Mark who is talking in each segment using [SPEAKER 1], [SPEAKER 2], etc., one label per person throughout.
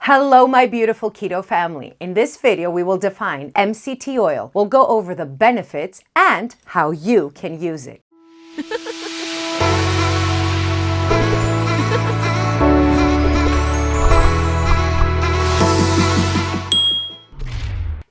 [SPEAKER 1] Hello, my beautiful keto family. In this video, we will define MCT oil. We'll go over the benefits and how you can use it.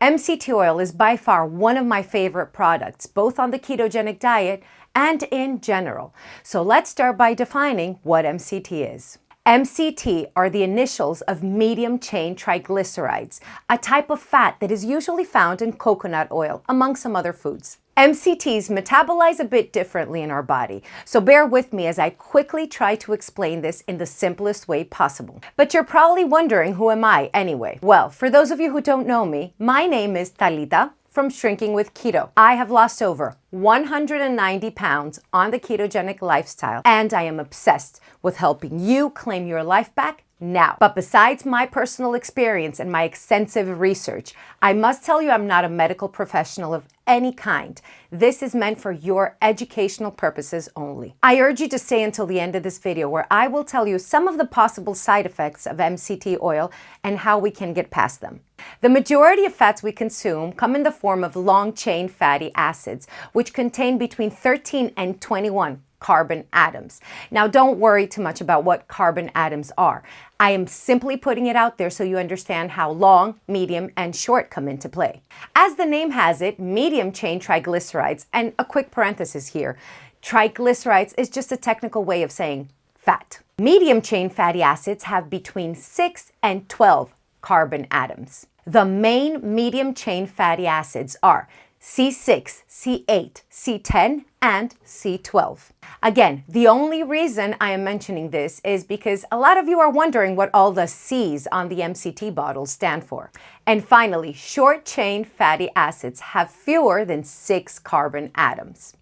[SPEAKER 1] MCT oil is by far one of my favorite products, both on the ketogenic diet and in general. So let's start by defining what MCT is. MCT are the initials of medium-chain triglycerides, a type of fat that is usually found in coconut oil, among some other foods. MCTs metabolize a bit differently in our body, so bear with me as I quickly try to explain this in the simplest way possible. But you're probably wondering, who am I anyway? Well, for those of you who don't know me, my name is Talita from Shrinking with Keto. I have lost over 190 pounds on the ketogenic lifestyle, and I am obsessed with helping you claim your life back now. But besides my personal experience and my extensive research, I must tell you I'm not a medical professional of any kind. This is meant for your educational purposes only. I urge you to stay until the end of this video, where I will tell you some of the possible side effects of MCT oil and how we can get past them. The majority of fats we consume come in the form of long-chain fatty acids, which contain between 13 and 21 carbon atoms. Now, don't worry too much about what carbon atoms are. I am simply putting it out there so you understand how long, medium, and short come into play. As the name has it, medium-chain triglycerides, and a quick parenthesis here, triglycerides is just a technical way of saying fat. Medium-chain fatty acids have between 6 and 12 carbon atoms. The main medium-chain fatty acids are C6, C8, C10, and C12. Again, the only reason I am mentioning this is because a lot of you are wondering what all the C's on the MCT bottles stand for. And finally, short-chain fatty acids have fewer than 6 carbon atoms.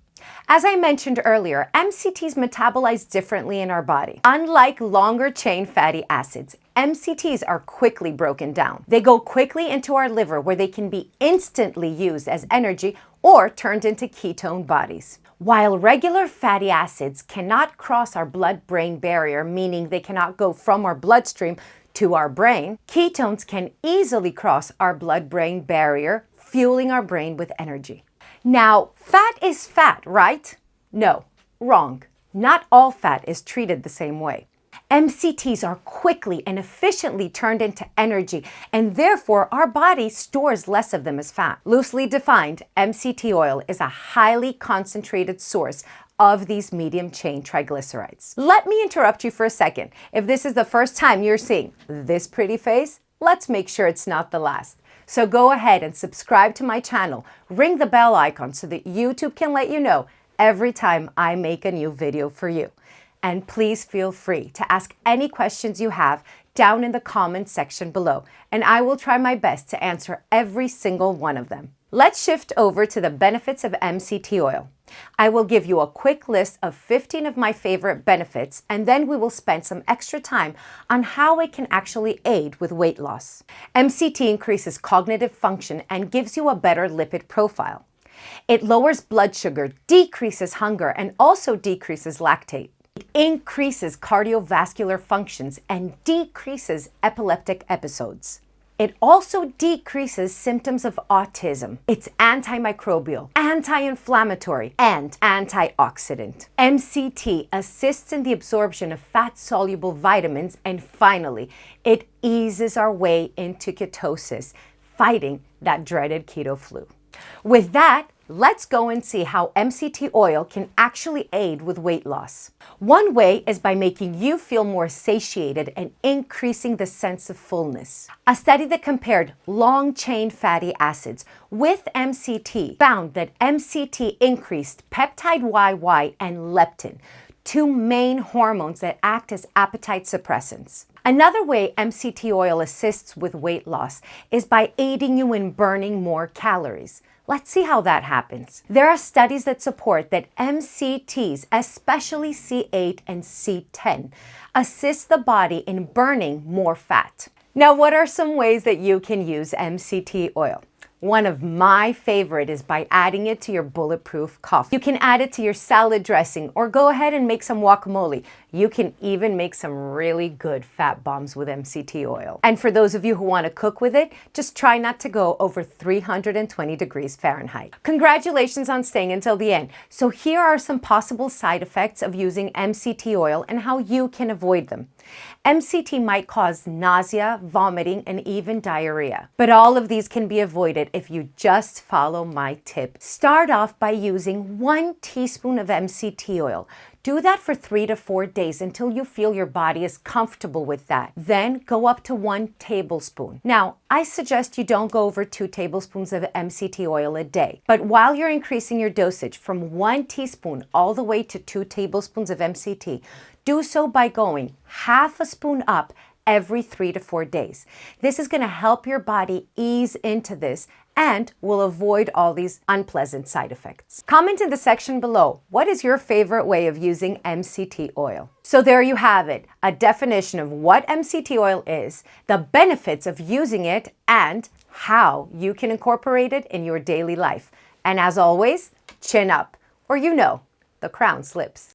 [SPEAKER 1] As I mentioned earlier, MCTs metabolize differently in our body. Unlike longer chain fatty acids, MCTs are quickly broken down. They go quickly into our liver, where they can be instantly used as energy or turned into ketone bodies. While regular fatty acids cannot cross our blood-brain barrier, meaning they cannot go from our bloodstream to our brain, ketones can easily cross our blood-brain barrier, fueling our brain with energy. Now, fat is fat, right? No, wrong. Not all fat is treated the same way. MCTs are quickly and efficiently turned into energy, and therefore our body stores less of them as fat. Loosely defined, MCT oil is a highly concentrated source of these medium-chain triglycerides. Let me interrupt you for a second. If this is the first time you're seeing this pretty face, let's make sure it's not the last. So go ahead and subscribe to my channel. Ring the bell icon so that YouTube can let you know every time I make a new video for you. And please feel free to ask any questions you have down in the comments section below, and I will try my best to answer every single one of them. Let's shift over to the benefits of MCT oil. I will give you a quick list of 15 of my favorite benefits, and then we will spend some extra time on how it can actually aid with weight loss. MCT increases cognitive function and gives you a better lipid profile. It lowers blood sugar, decreases hunger, and also decreases lactate. It increases cardiovascular functions and decreases epileptic episodes. It also decreases symptoms of autism. It's antimicrobial, anti-inflammatory, and antioxidant. MCT assists in the absorption of fat-soluble vitamins, and finally, it eases our way into ketosis, fighting that dreaded keto flu. With that, let's go and see how MCT oil can actually aid with weight loss. One way is by making you feel more satiated and increasing the sense of fullness. A study that compared long-chain fatty acids with MCT found that MCT increased peptide YY and leptin, two main hormones that act as appetite suppressants. Another way MCT oil assists with weight loss is by aiding you in burning more calories. Let's see how that happens. There are studies that support that MCTs, especially C8 and C10, assist the body in burning more fat. Now, what are some ways that you can use MCT oil? One of my favorite is by adding it to your bulletproof coffee. You can add it to your salad dressing or go ahead and make some guacamole. You can even make some really good fat bombs with MCT oil. And for those of you who want to cook with it, just try not to go over 320 degrees Fahrenheit. Congratulations on staying until the end. So here are some possible side effects of using MCT oil and how you can avoid them. MCT might cause nausea, vomiting, and even diarrhea. But all of these can be avoided if you just follow my tip. Start off by using 1 teaspoon of MCT oil. Do that for 3 to 4 days until you feel your body is comfortable with that. Then go up to 1 tablespoon. Now, I suggest you don't go over 2 tablespoons of MCT oil a day. But while you're increasing your dosage from 1 teaspoon all the way to 2 tablespoons of MCT, do so by going half a spoon up every 3 to 4 days. This is going to help your body ease into this and will avoid all these unpleasant side effects. Comment in the section below, what is your favorite way of using MCT oil? So there you have it, a definition of what MCT oil is, the benefits of using it, and how you can incorporate it in your daily life. And as always, chin up, or the crown slips.